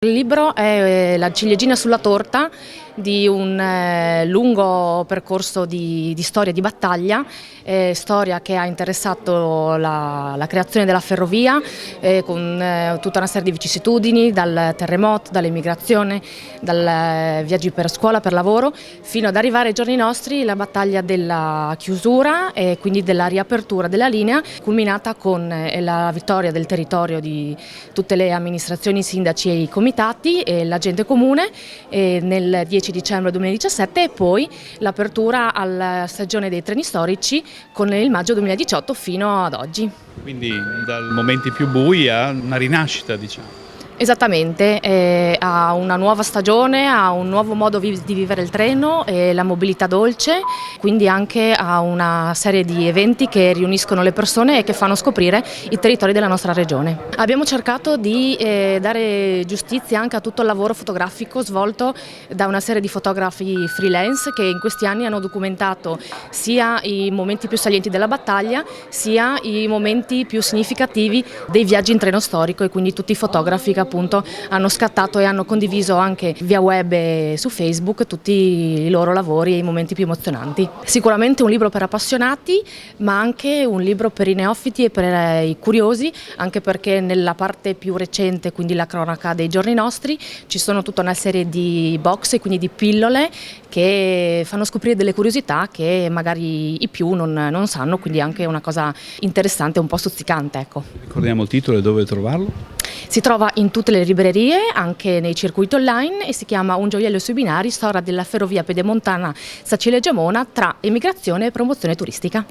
Il libro è la ciliegina sulla torta di un lungo percorso di storia di battaglia, storia che ha interessato la creazione della ferrovia con tutta una serie di vicissitudini, dal terremoto, dall'immigrazione, dai viaggi per scuola, per lavoro, fino ad arrivare ai giorni nostri, la battaglia della chiusura e quindi della riapertura della linea, culminata con la vittoria del territorio di tutte le amministrazioni, i sindaci e i comitati e la gente comune nel 10 dicembre 2017 e poi l'apertura alla stagione dei treni storici con il maggio 2018 fino ad oggi. Quindi dal momenti più bui a una rinascita, diciamo. Esattamente, ha una nuova stagione, ha un nuovo modo di vivere il treno e la mobilità dolce, quindi anche ha una serie di eventi che riuniscono le persone e che fanno scoprire i territori della nostra regione. Abbiamo cercato di dare giustizia anche a tutto il lavoro fotografico svolto da una serie di fotografi freelance che in questi anni hanno documentato sia i momenti più salienti della battaglia sia i momenti più significativi dei viaggi in treno storico, e quindi tutti i fotografi che appunto hanno scattato e hanno condiviso anche via web e su Facebook tutti i loro lavori e i momenti più emozionanti. Sicuramente un libro per appassionati, ma anche un libro per i neofiti e per i curiosi, anche perché nella parte più recente, quindi la cronaca dei giorni nostri, ci sono tutta una serie di box e quindi di pillole che fanno scoprire delle curiosità che magari i più non sanno, quindi anche una cosa interessante, un po' stuzzicante, ecco. Ricordiamo il titolo e dove trovarlo? Si trova in tutte le librerie, anche nei circuiti online, e si chiama Un gioiello sui binari, storia della ferrovia pedemontana Sacile-Gemona tra emigrazione e promozione turistica.